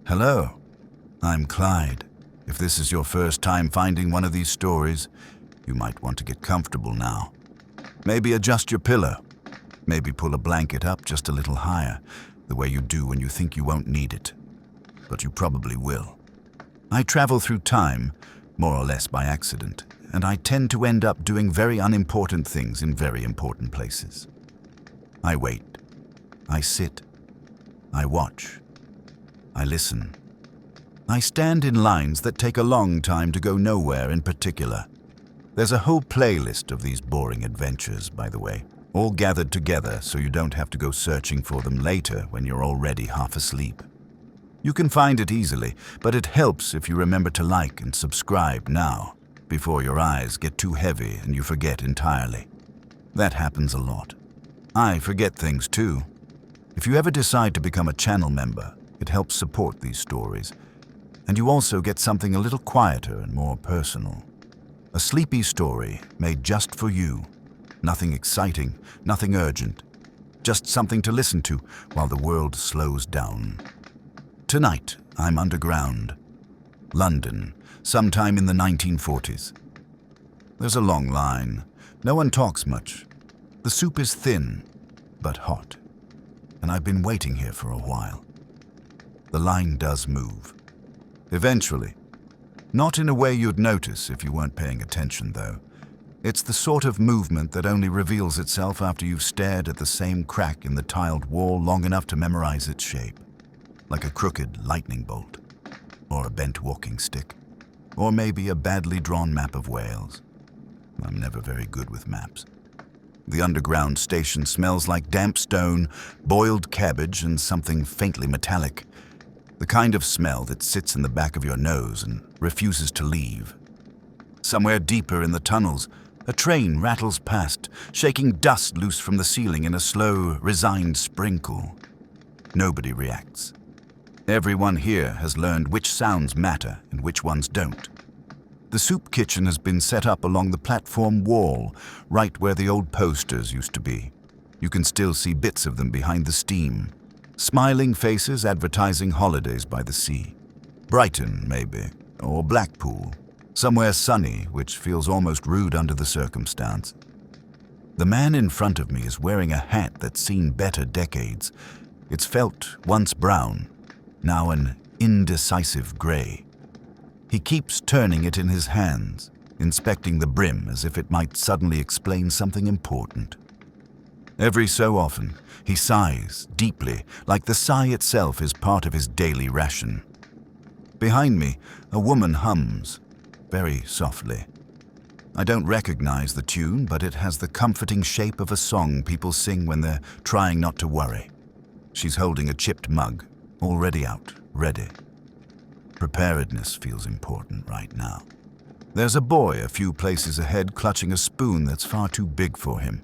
Hello, I'm Clyde. If this is your first time finding one of these stories, you might want to get comfortable now. Maybe adjust your pillow. Maybe pull a blanket up just a little higher, the way you do when you think you won't need it. But you probably will. I travel through time, more or less by accident, and I tend to end up doing very unimportant things in very important places. I wait. I sit. I watch. I listen. I stand in lines that take a long time to go nowhere in particular. There's a whole playlist of these boring adventures, by the way, all gathered together so you don't have to go searching for them later when you're already half asleep. You can find it easily, but it helps if you remember to like and subscribe now, before your eyes get too heavy and you forget entirely. That happens a lot. I forget things too. If you ever decide to become a channel member, it helps support these stories. And you also get something a little quieter and more personal. A sleepy story made just for you. Nothing exciting, nothing urgent. Just something to listen to while the world slows down. Tonight, I'm underground. London, sometime in the 1940s. There's a long line. No one talks much. The soup is thin, but hot. And I've been waiting here for a while. The line does move. Eventually. Not in a way you'd notice if you weren't paying attention, though. It's the sort of movement that only reveals itself after you've stared at the same crack in the tiled wall long enough to memorize its shape. Like a crooked lightning bolt, or a bent walking stick, or maybe a badly drawn map of Wales. I'm never very good with maps. The underground station smells like damp stone, boiled cabbage, and something faintly metallic. The kind of smell that sits in the back of your nose and refuses to leave. Somewhere deeper in the tunnels, a train rattles past, shaking dust loose from the ceiling in a slow, resigned sprinkle. Nobody reacts. Everyone here has learned which sounds matter and which ones don't. The soup kitchen has been set up along the platform wall, right where the old posters used to be. You can still see bits of them behind the steam. Smiling faces advertising holidays by the sea. Brighton, maybe, or Blackpool. Somewhere sunny, which feels almost rude under the circumstance. The man in front of me is wearing a hat that's seen better decades. It's felt once brown, now an indecisive gray. He keeps turning it in his hands, inspecting the brim as if it might suddenly explain something important. Every so often, he sighs deeply, like the sigh itself is part of his daily ration. Behind me, a woman hums, very softly. I don't recognize the tune, but it has the comforting shape of a song people sing when they're trying not to worry. She's holding a chipped mug, already out, ready. Preparedness feels important right now. There's a boy a few places ahead clutching a spoon that's far too big for him.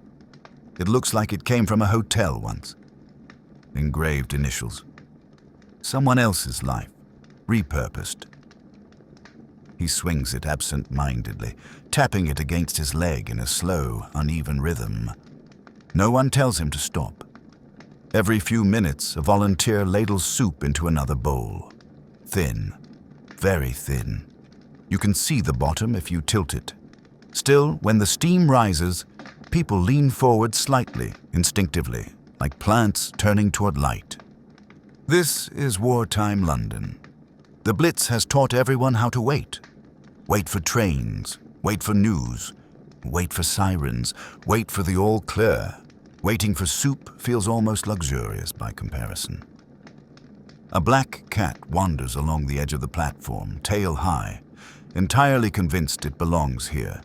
It looks like it came from a hotel once. Engraved initials. Someone else's life, repurposed. He swings it absent-mindedly, tapping it against his leg in a slow, uneven rhythm. No one tells him to stop. Every few minutes, a volunteer ladles soup into another bowl. Thin, very thin. You can see the bottom if you tilt it. Still, when the steam rises, people lean forward slightly, instinctively, like plants turning toward light. This is wartime London. The Blitz has taught everyone how to wait. Wait for trains, wait for news, wait for sirens, wait for the all clear. Waiting for soup feels almost luxurious by comparison. A black cat wanders along the edge of the platform, tail high, entirely convinced it belongs here.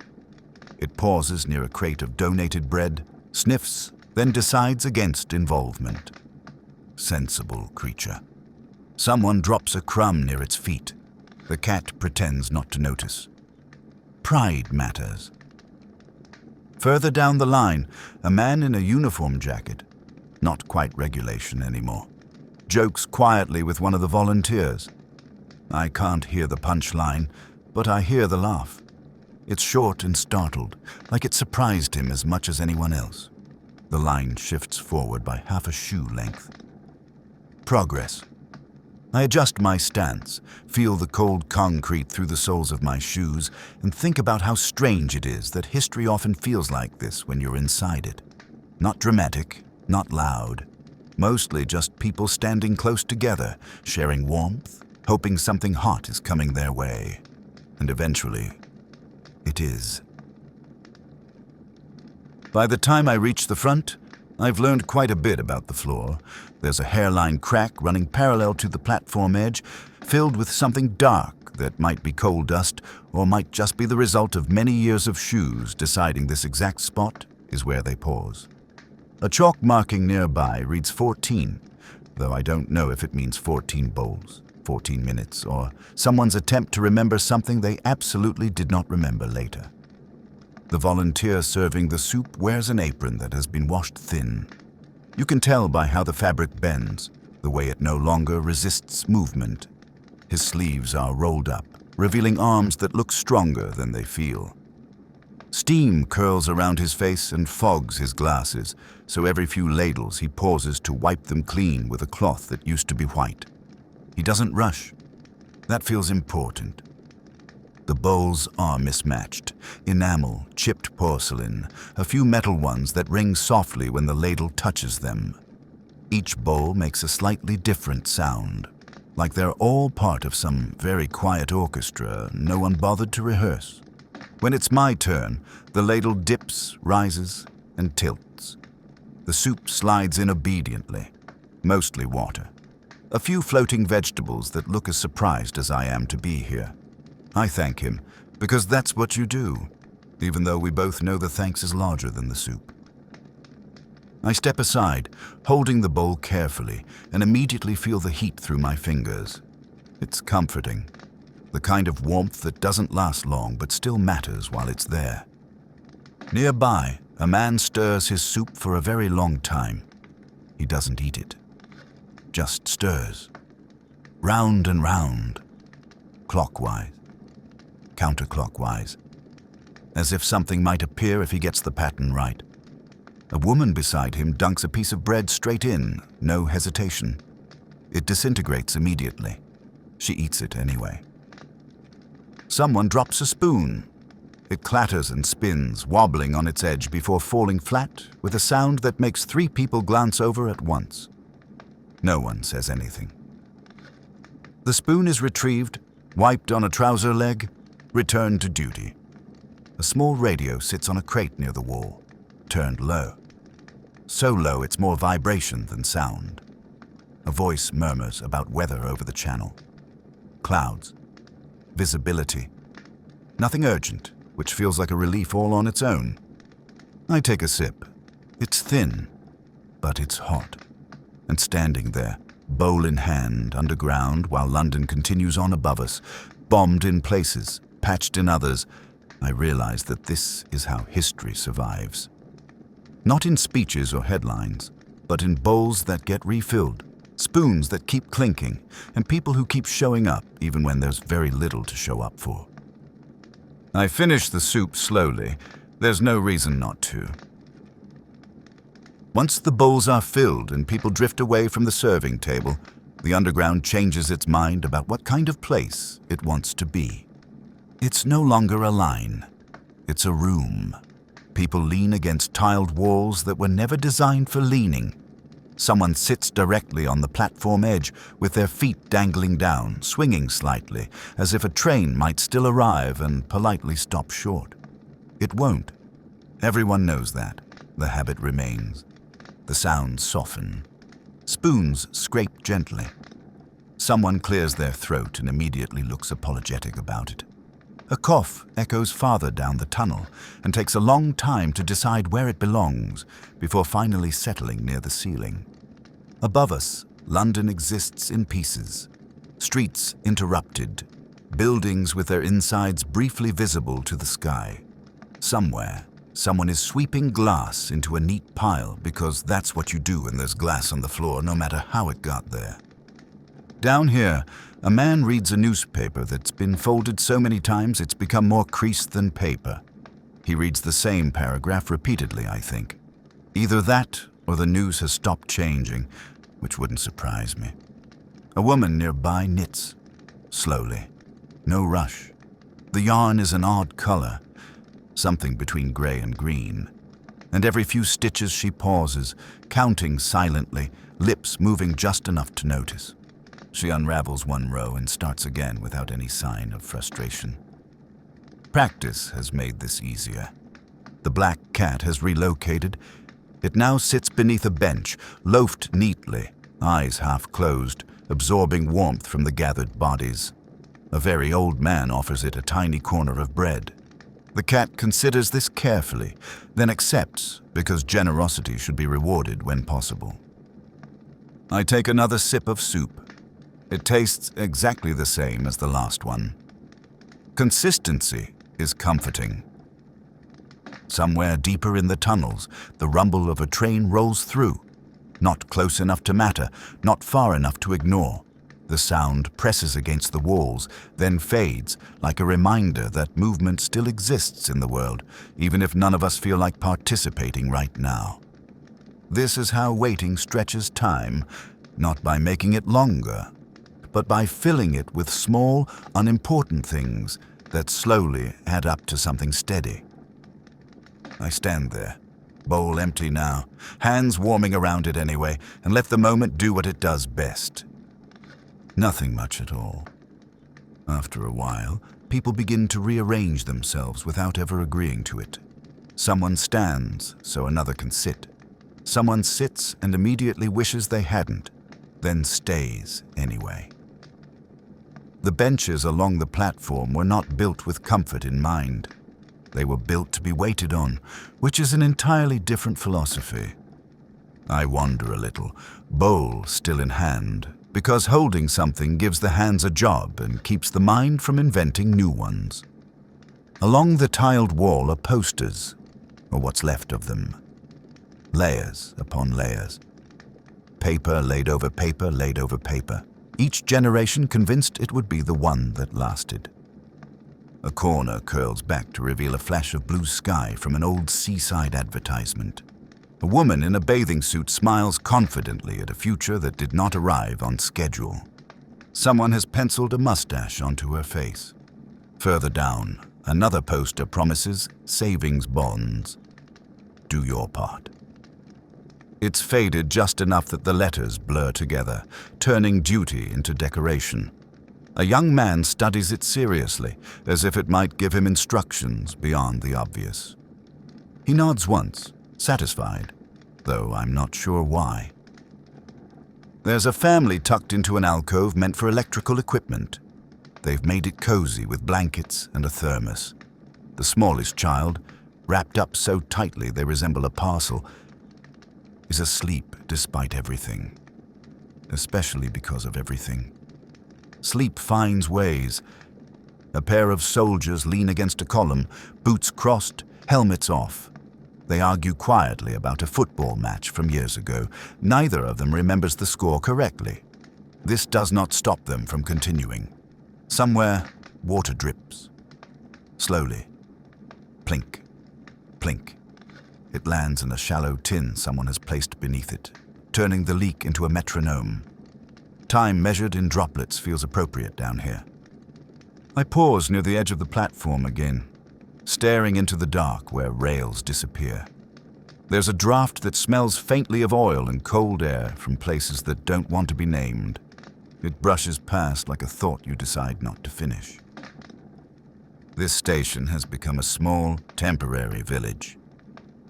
It pauses near a crate of donated bread, sniffs, then decides against involvement. Sensible creature. Someone drops a crumb near its feet. The cat pretends not to notice. Pride matters. Further down the line, a man in a uniform jacket, not quite regulation anymore, jokes quietly with one of the volunteers. I can't hear the punchline, but I hear the laugh. It's short and startled, like it surprised him as much as anyone else. The line shifts forward by half a shoe length. Progress. I adjust my stance, feel the cold concrete through the soles of my shoes, and think about how strange it is that history often feels like this when you're inside it. Not dramatic, not loud. Mostly just people standing close together, sharing warmth, hoping something hot is coming their way. And eventually, it is. By the time I reach the front, I've learned quite a bit about the floor. There's a hairline crack running parallel to the platform edge, filled with something dark that might be coal dust or might just be the result of many years of shoes deciding this exact spot is where they pause. A chalk marking nearby reads 14, though I don't know if it means 14 bowls, 14 minutes, or someone's attempt to remember something they absolutely did not remember later. The volunteer serving the soup wears an apron that has been washed thin. You can tell by how the fabric bends, the way it no longer resists movement. His sleeves are rolled up, revealing arms that look stronger than they feel. Steam curls around his face and fogs his glasses, so every few ladles he pauses to wipe them clean with a cloth that used to be white. He doesn't rush. That feels important. The bowls are mismatched. Enamel, chipped porcelain, a few metal ones that ring softly when the ladle touches them. Each bowl makes a slightly different sound, like they're all part of some very quiet orchestra no one bothered to rehearse. When it's my turn, the ladle dips, rises, and tilts. The soup slides in obediently, mostly water. A few floating vegetables that look as surprised as I am to be here. I thank him, because that's what you do, even though we both know the thanks is larger than the soup. I step aside, holding the bowl carefully, and immediately feel the heat through my fingers. It's comforting. The kind of warmth that doesn't last long but still matters while it's there. Nearby, a man stirs his soup for a very long time. He doesn't eat it. Just stirs. Round and round. Clockwise. Counterclockwise. As if something might appear if he gets the pattern right. A woman beside him dunks a piece of bread straight in, no hesitation. It disintegrates immediately. She eats it anyway. Someone drops a spoon. It clatters and spins, wobbling on its edge before falling flat with a sound that makes 3 people glance over at once. No one says anything. The spoon is retrieved, wiped on a trouser leg, returned to duty. A small radio sits on a crate near the wall, turned low. So low it's more vibration than sound. A voice murmurs about weather over the channel. Clouds. Visibility. Nothing urgent, which feels like a relief all on its own. I take a sip. It's thin, but it's hot. And standing there, bowl in hand, underground, while London continues on above us, bombed in places, patched in others, I realize that this is how history survives. Not in speeches or headlines, but in bowls that get refilled, spoons that keep clinking, and people who keep showing up even when there's very little to show up for. I finish the soup slowly. There's no reason not to. Once the bowls are filled and people drift away from the serving table, the underground changes its mind about what kind of place it wants to be. It's no longer a line. It's a room. People lean against tiled walls that were never designed for leaning. Someone sits directly on the platform edge with their feet dangling down, swinging slightly, as if a train might still arrive and politely stop short. It won't. Everyone knows that. The habit remains. The sounds soften. Spoons scrape gently. Someone clears their throat and immediately looks apologetic about it. A cough echoes farther down the tunnel and takes a long time to decide where it belongs before finally settling near the ceiling. Above us, London exists in pieces. Streets interrupted. Buildings with their insides briefly visible to the sky. Somewhere, someone is sweeping glass into a neat pile because that's what you do when there's glass on the floor, no matter how it got there. Down here, a man reads a newspaper that's been folded so many times it's become more creased than paper. He reads the same paragraph repeatedly, I think. Either that or the news has stopped changing, which wouldn't surprise me. A woman nearby knits, slowly. No rush. The yarn is an odd color, something between gray and green. And every few stitches she pauses, counting silently, lips moving just enough to notice. She unravels one row and starts again without any sign of frustration. Practice has made this easier. The black cat has relocated. It now sits beneath a bench, loafed neatly, eyes half closed, absorbing warmth from the gathered bodies. A very old man offers it a tiny corner of bread. The cat considers this carefully, then accepts because generosity should be rewarded when possible. I take another sip of soup. It tastes exactly the same as the last one. Consistency is comforting. Somewhere deeper in the tunnels, the rumble of a train rolls through. Not close enough to matter, not far enough to ignore. The sound presses against the walls, then fades, like a reminder that movement still exists in the world, even if none of us feel like participating right now. This is how waiting stretches time, not by making it longer, but by filling it with small, unimportant things that slowly add up to something steady. I stand there, bowl empty now, hands warming around it anyway, and let the moment do what it does best. Nothing much at all. After a while, people begin to rearrange themselves without ever agreeing to it. Someone stands so another can sit. Someone sits and immediately wishes they hadn't, then stays anyway. The benches along the platform were not built with comfort in mind. They were built to be waited on, which is an entirely different philosophy. I wander a little, bowl still in hand, because holding something gives the hands a job and keeps the mind from inventing new ones. Along the tiled wall are posters, or what's left of them. Layers upon layers. Paper laid over paper laid over paper. Each generation convinced it would be the one that lasted. A corner curls back to reveal a flash of blue sky from an old seaside advertisement. A woman in a bathing suit smiles confidently at a future that did not arrive on schedule. Someone has penciled a mustache onto her face. Further down, another poster promises savings bonds. Do your part. It's faded just enough that the letters blur together, turning duty into decoration. A young man studies it seriously, as if it might give him instructions beyond the obvious. He nods once, satisfied, though I'm not sure why. There's a family tucked into an alcove meant for electrical equipment. They've made it cozy with blankets and a thermos. The smallest child, wrapped up so tightly they resemble a parcel, is asleep despite everything, especially because of everything. Sleep finds ways. A pair of soldiers lean against a column, boots crossed, helmets off. They argue quietly about a football match from years ago. Neither of them remembers the score correctly. This does not stop them from continuing. Somewhere, water drips. Slowly. Plink. Plink. It lands in a shallow tin someone has placed beneath it, turning the leak into a metronome. Time measured in droplets feels appropriate down here. I pause near the edge of the platform again, staring into the dark where rails disappear. There's a draft that smells faintly of oil and cold air from places that don't want to be named. It brushes past like a thought you decide not to finish. This station has become a small, temporary village.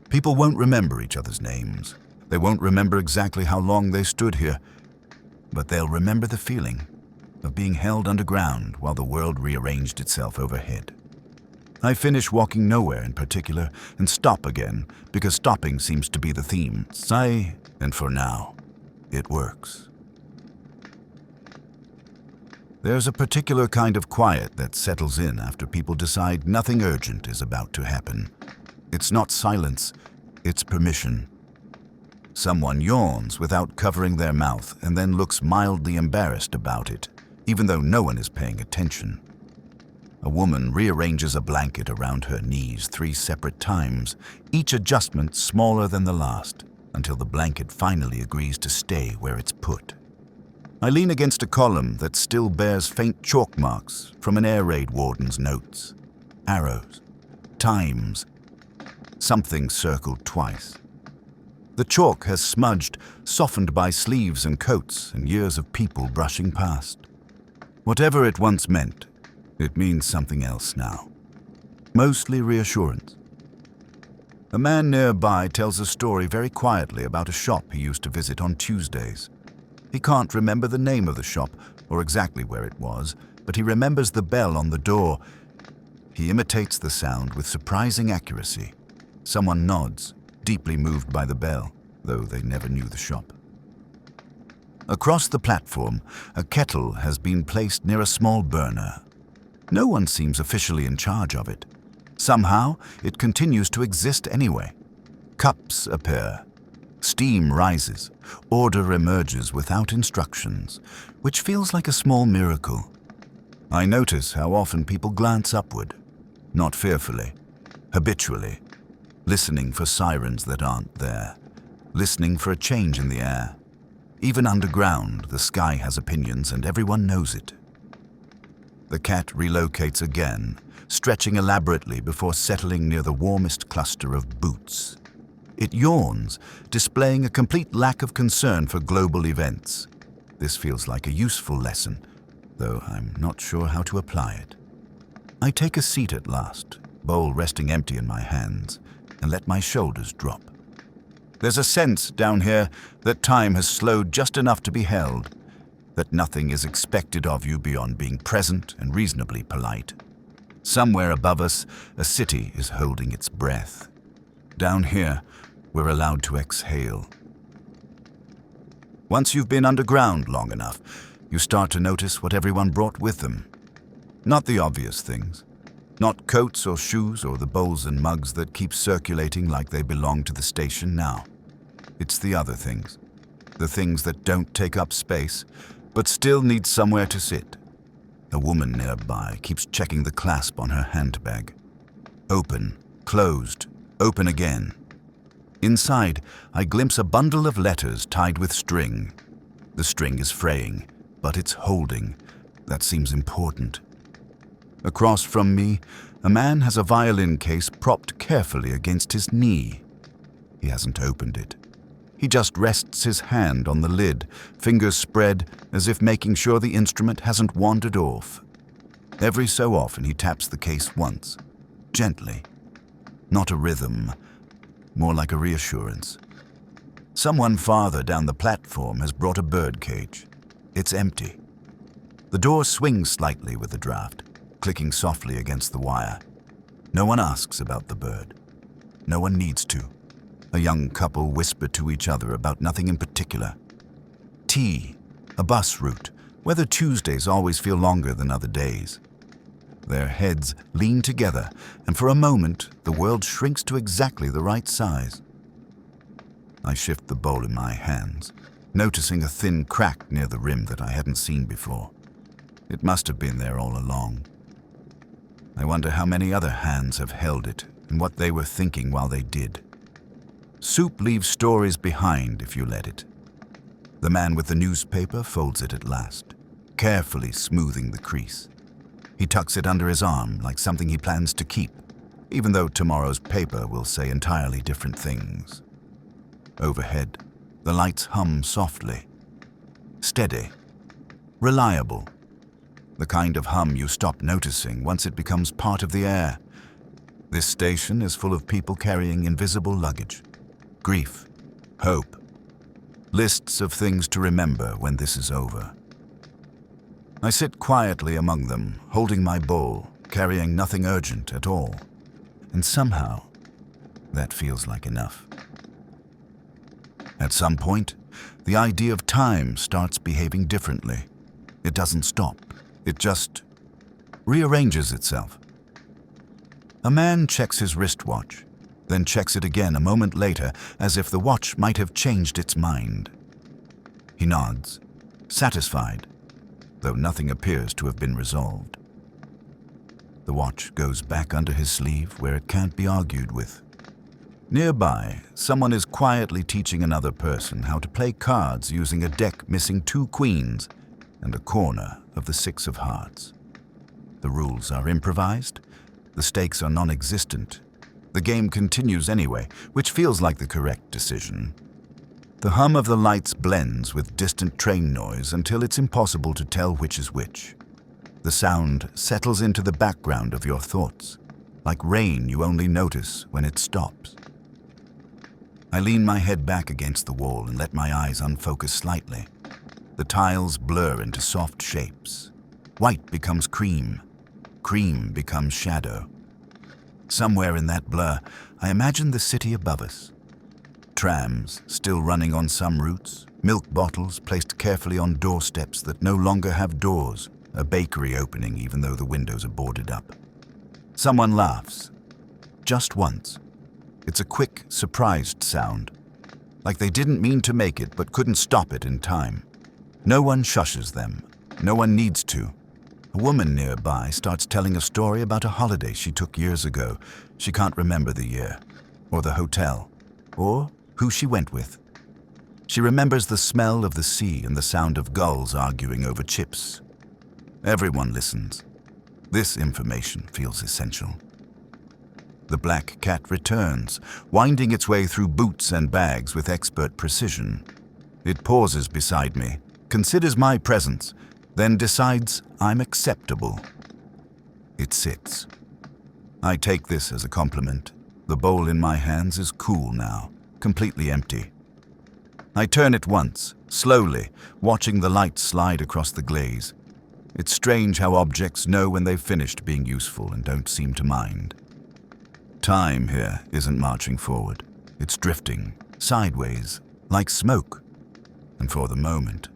People won't remember each other's names. They won't remember exactly how long they stood here, but they'll remember the feeling of being held underground while the world rearranged itself overhead. I finish walking nowhere in particular and stop again because stopping seems to be the theme. Sigh, and for now, it works. There's a particular kind of quiet that settles in after people decide nothing urgent is about to happen. It's not silence, it's permission. Someone yawns without covering their mouth and then looks mildly embarrassed about it, even though no one is paying attention. A woman rearranges a blanket around her knees 3 separate times, each adjustment smaller than the last, until the blanket finally agrees to stay where it's put. I lean against a column that still bears faint chalk marks from an air raid warden's notes. Arrows. Times. Something circled twice. The chalk has smudged, softened by sleeves and coats and years of people brushing past. Whatever it once meant, it means something else now. Mostly reassurance. A man nearby tells a story very quietly about a shop he used to visit on Tuesdays. He can't remember the name of the shop or exactly where it was, but he remembers the bell on the door. He imitates the sound with surprising accuracy. Someone nods, deeply moved by the bell, though they never knew the shop. Across the platform, a kettle has been placed near a small burner. No one seems officially in charge of it. Somehow, it continues to exist anyway. Cups appear. Steam rises. Order emerges without instructions, which feels like a small miracle. I notice how often people glance upward, not fearfully, habitually, listening for sirens that aren't there, listening for a change in the air. Even underground, the sky has opinions and everyone knows it. The cat relocates again, stretching elaborately before settling near the warmest cluster of boots. It yawns, displaying a complete lack of concern for global events. This feels like a useful lesson, though I'm not sure how to apply it. I take a seat at last, bowl resting empty in my hands, and let my shoulders drop. There's a sense down here that time has slowed just enough to be held, that nothing is expected of you beyond being present and reasonably polite. Somewhere above us, a city is holding its breath. Down here, we're allowed to exhale. Once you've been underground long enough, you start to notice what everyone brought with them. Not the obvious things. Not coats or shoes or the bowls and mugs that keep circulating like they belong to the station now. It's the other things. The things that don't take up space, but still need somewhere to sit. A woman nearby keeps checking the clasp on her handbag. Open, closed, open again. Inside, I glimpse a bundle of letters tied with string. The string is fraying, but it's holding. That seems important. Across from me, a man has a violin case propped carefully against his knee. He hasn't opened it. He just rests his hand on the lid, fingers spread as if making sure the instrument hasn't wandered off. Every so often he taps the case once, gently. Not a rhythm, more like a reassurance. Someone farther down the platform has brought a bird cage. It's empty. The door swings slightly with the draft, clicking softly against the wire. No one asks about the bird. No one needs to. A young couple whisper to each other about nothing in particular. Tea, a bus route, whether Tuesdays always feel longer than other days. Their heads lean together, and for a moment, the world shrinks to exactly the right size. I shift the bowl in my hands, noticing a thin crack near the rim that I hadn't seen before. It must have been there all along. I wonder how many other hands have held it and what they were thinking while they did. Soup leaves stories behind if you let it. The man with the newspaper folds it at last, carefully smoothing the crease. He tucks it under his arm like something he plans to keep, even though tomorrow's paper will say entirely different things. Overhead, the lights hum softly. Steady. Reliable. The kind of hum you stop noticing once it becomes part of the air. This station is full of people carrying invisible luggage. Grief. Hope. Lists of things to remember when this is over. I sit quietly among them, holding my bowl, carrying nothing urgent at all. And somehow, that feels like enough. At some point, the idea of time starts behaving differently. It doesn't stop. It just rearranges itself. A man checks his wristwatch, then checks it again a moment later as if the watch might have changed its mind. He nods, satisfied, though nothing appears to have been resolved. The watch goes back under his sleeve where it can't be argued with. Nearby, someone is quietly teaching another person how to play cards using a deck missing 2 queens and a corner of the 6 of hearts. The rules are improvised. The stakes are non-existent. The game continues anyway, which feels like the correct decision. The hum of the lights blends with distant train noise until it's impossible to tell which is which. The sound settles into the background of your thoughts, like rain you only notice when it stops. I lean my head back against the wall and let my eyes unfocus slightly. The tiles blur into soft shapes. White becomes cream. Cream becomes shadow. Somewhere in that blur, I imagine the city above us. Trams still running on some routes, milk bottles placed carefully on doorsteps that no longer have doors, a bakery opening even though the windows are boarded up. Someone laughs. Just once. It's a quick, surprised sound, like they didn't mean to make it but couldn't stop it in time. No one shushes them. No one needs to. A woman nearby starts telling a story about a holiday she took years ago. She can't remember the year, or the hotel, or who she went with. She remembers the smell of the sea and the sound of gulls arguing over chips. Everyone listens. This information feels essential. The black cat returns, winding its way through boots and bags with expert precision. It pauses beside me, considers my presence, then decides I'm acceptable. It sits. I take this as a compliment. The bowl in my hands is cool now, completely empty. I turn it once, slowly, watching the light slide across the glaze. It's strange how objects know when they've finished being useful and don't seem to mind. Time here isn't marching forward. It's drifting, sideways, like smoke. And for the moment,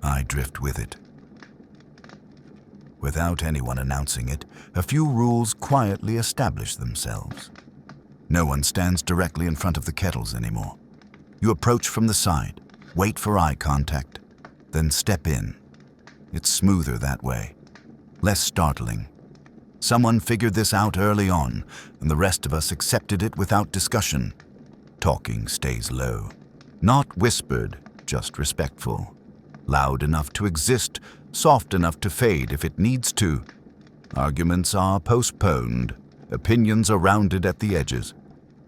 I drift with it. Without anyone announcing it, a few rules quietly establish themselves. No one stands directly in front of the kettles anymore. You approach from the side, wait for eye contact, then step in. It's smoother that way, less startling. Someone figured this out early on, and the rest of us accepted it without discussion. Talking stays low. Not whispered, just respectful. Loud enough to exist, soft enough to fade if it needs to. Arguments are postponed. Opinions are rounded at the edges.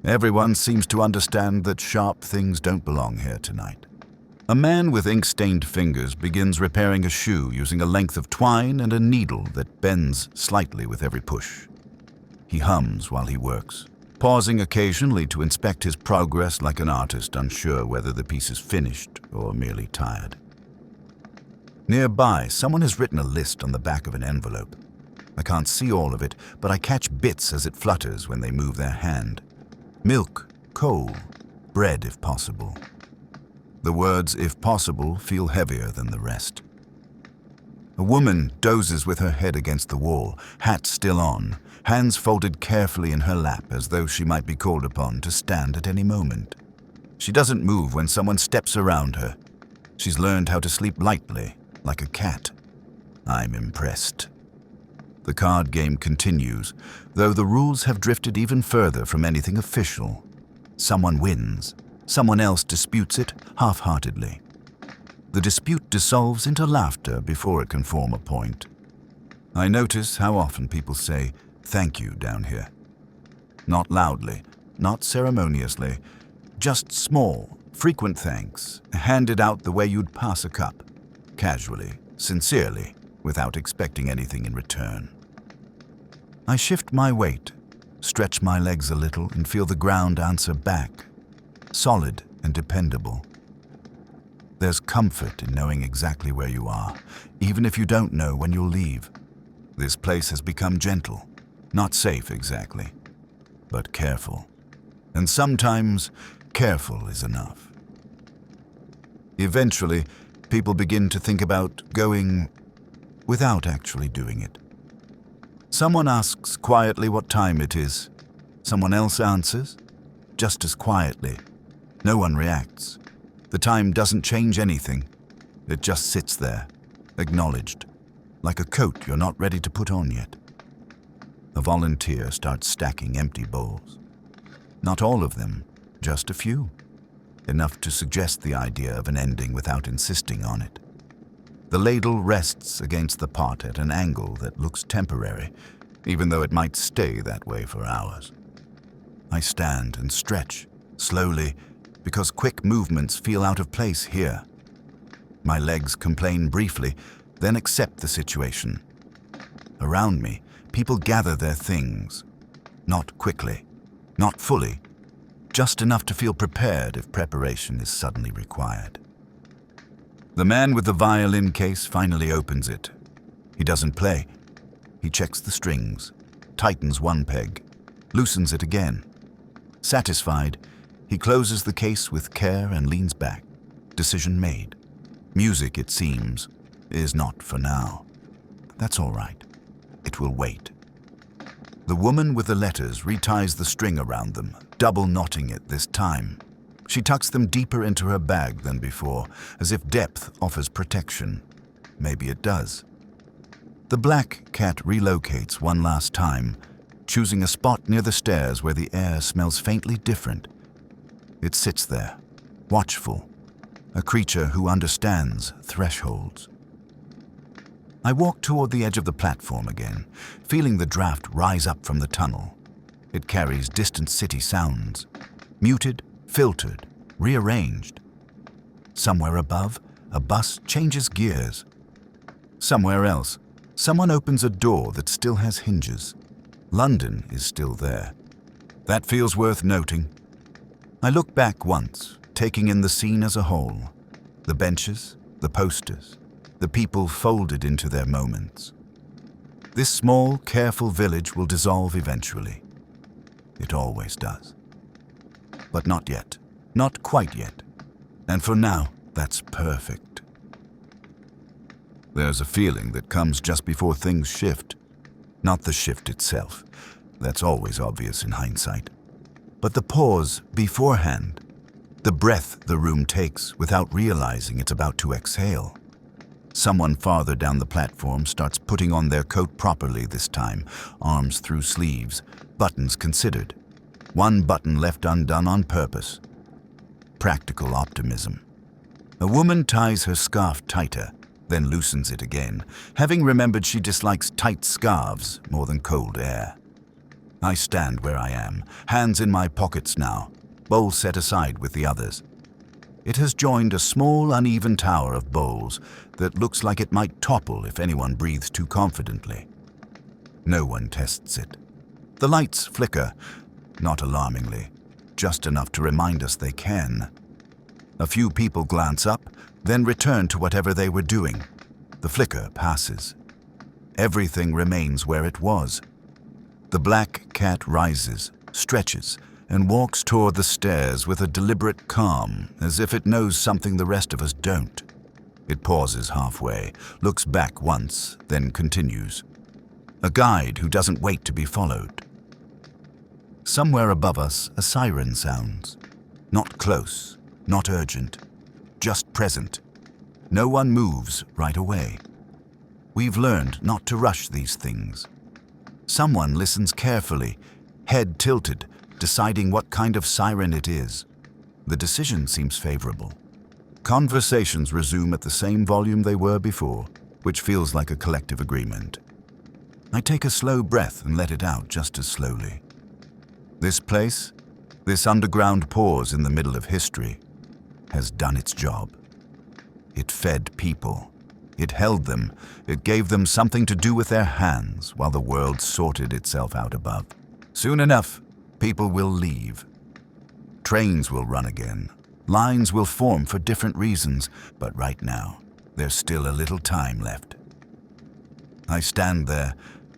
Everyone seems to understand that sharp things don't belong here tonight. A man with ink-stained fingers begins repairing a shoe using a length of twine and a needle that bends slightly with every push. He hums while he works, pausing occasionally to inspect his progress like an artist unsure whether the piece is finished or merely tired. Nearby, someone has written a list on the back of an envelope. I can't see all of it, but I catch bits as it flutters when they move their hand. Milk, coal, bread if possible. The words "if possible" feel heavier than the rest. A woman dozes with her head against the wall, hat still on, hands folded carefully in her lap as though she might be called upon to stand at any moment. She doesn't move when someone steps around her. She's learned how to sleep lightly, like a cat. I'm impressed. The card game continues, though the rules have drifted even further from anything official. Someone wins. Someone else disputes it half-heartedly. The dispute dissolves into laughter before it can form a point. I notice how often people say, "Thank you" down here. Not loudly, not ceremoniously, just small, frequent thanks, handed out the way you'd pass a cup. Casually, sincerely, without expecting anything in return. I shift my weight, stretch my legs a little, and feel the ground answer back, solid and dependable. There's comfort in knowing exactly where you are, even if you don't know when you'll leave. This place has become gentle, not safe exactly, but careful. And sometimes, careful is enough. Eventually, people begin to think about going without actually doing it. Someone asks quietly what time it is. Someone else answers, just as quietly. No one reacts. The time doesn't change anything. It just sits there, acknowledged, like a coat you're not ready to put on yet. A volunteer starts stacking empty bowls. Not all of them, just a few. Enough to suggest the idea of an ending without insisting on it. The ladle rests against the pot at an angle that looks temporary, even though it might stay that way for hours. I stand and stretch, slowly, because quick movements feel out of place here. My legs complain briefly, then accept the situation. Around me, people gather their things. Not quickly, not fully, just enough to feel prepared if preparation is suddenly required. The man with the violin case finally opens it. He doesn't play. He checks the strings, tightens one peg, loosens it again. Satisfied, he closes the case with care and leans back. Decision made. Music, it seems, is not for now. That's all right. It will wait. The woman with the letters reties the string around them, double knotting it this time. She tucks them deeper into her bag than before, as if depth offers protection. Maybe it does. The black cat relocates one last time, choosing a spot near the stairs where the air smells faintly different. It sits there, watchful, a creature who understands thresholds. I walk toward the edge of the platform again, feeling the draft rise up from the tunnel. It carries distant city sounds, muted, filtered, rearranged. Somewhere above, a bus changes gears. Somewhere else, someone opens a door that still has hinges. London is still there. That feels worth noting. I look back once, taking in the scene as a whole. The benches, the posters, the people folded into their moments. This small, careful village will dissolve eventually. It always does. But not yet. Not quite yet. And for now, that's perfect. There's a feeling that comes just before things shift. Not the shift itself. That's always obvious in hindsight. But the pause beforehand. The breath the room takes without realizing it's about to exhale. Someone farther down the platform starts putting on their coat properly this time, arms through sleeves, buttons considered. One button left undone on purpose. Practical optimism. A woman ties her scarf tighter, then loosens it again, having remembered she dislikes tight scarves more than cold air. I stand where I am, hands in my pockets now, bowl set aside with the others. It has joined a small, uneven tower of bowls that looks like it might topple if anyone breathes too confidently. No one tests it. The lights flicker, not alarmingly, just enough to remind us they can. A few people glance up, then return to whatever they were doing. The flicker passes. Everything remains where it was. The black cat rises, stretches, and walks toward the stairs with a deliberate calm, as if it knows something the rest of us don't. It pauses halfway, looks back once, then continues. A guide who doesn't wait to be followed. Somewhere above us, a siren sounds. Not close, not urgent, just present. No one moves right away. We've learned not to rush these things. Someone listens carefully, head tilted, deciding what kind of siren it is. The decision seems favorable. Conversations resume at the same volume they were before, which feels like a collective agreement. I take a slow breath and let it out just as slowly. This place, this underground pause in the middle of history, has done its job. It fed people. It held them. It gave them something to do with their hands while the world sorted itself out above. Soon enough, people will leave. Trains will run again. Lines will form for different reasons, but right now, there's still a little time left. I stand there,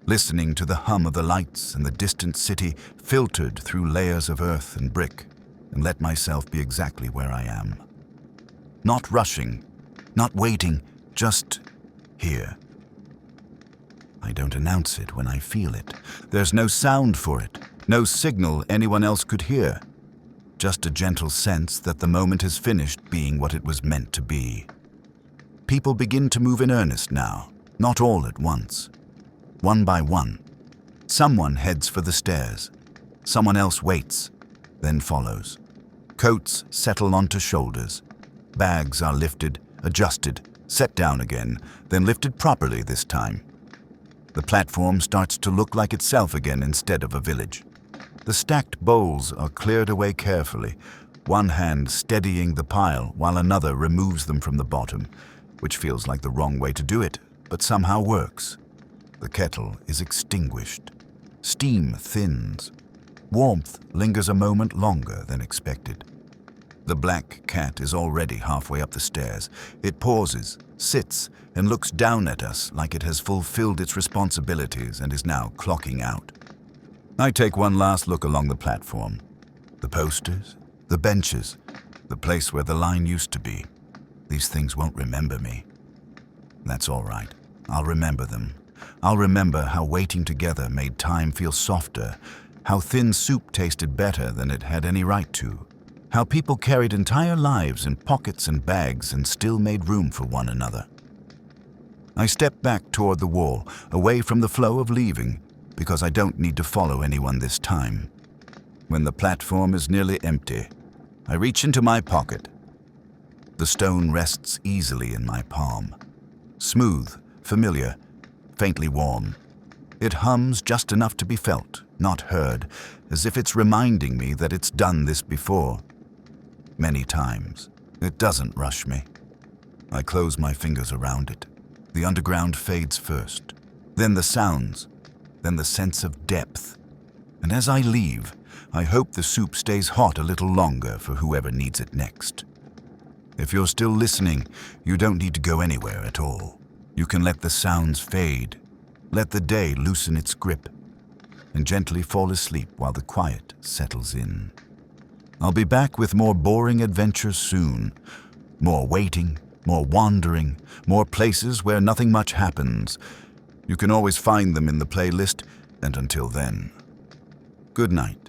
listening to the hum of the lights and the distant city filtered through layers of earth and brick, and let myself be exactly where I am. Not rushing, not waiting, just here. I don't announce it when I feel it. There's no sound for it, no signal anyone else could hear. Just a gentle sense that the moment has finished being what it was meant to be. People begin to move in earnest now, not all at once. One by one. Someone heads for the stairs. Someone else waits, then follows. Coats settle onto shoulders. Bags are lifted, adjusted, set down again, then lifted properly this time. The platform starts to look like itself again instead of a village. The stacked bowls are cleared away carefully, one hand steadying the pile while another removes them from the bottom, which feels like the wrong way to do it, but somehow works. The kettle is extinguished. Steam thins. Warmth lingers a moment longer than expected. The black cat is already halfway up the stairs. It pauses, sits, and looks down at us like it has fulfilled its responsibilities and is now clocking out. I take one last look along the platform. The posters, the benches, the place where the line used to be. These things won't remember me. That's all right. I'll remember them. I'll remember how waiting together made time feel softer, how thin soup tasted better than it had any right to, how people carried entire lives in pockets and bags and still made room for one another. I step back toward the wall, away from the flow of leaving, because I don't need to follow anyone this time. When the platform is nearly empty, I reach into my pocket. The stone rests easily in my palm. Smooth, familiar, faintly warm. It hums just enough to be felt, not heard, as if it's reminding me that it's done this before. Many times. It doesn't rush me. I close my fingers around it. The underground fades first, then the sounds, then the sense of depth. And as I leave, I hope the soup stays hot a little longer for whoever needs it next. If you're still listening, you don't need to go anywhere at all. You can let the sounds fade, let the day loosen its grip, and gently fall asleep while the quiet settles in. I'll be back with more boring adventures soon, more waiting, more wandering, more places where nothing much happens. You can always find them in the playlist, and until then, good night.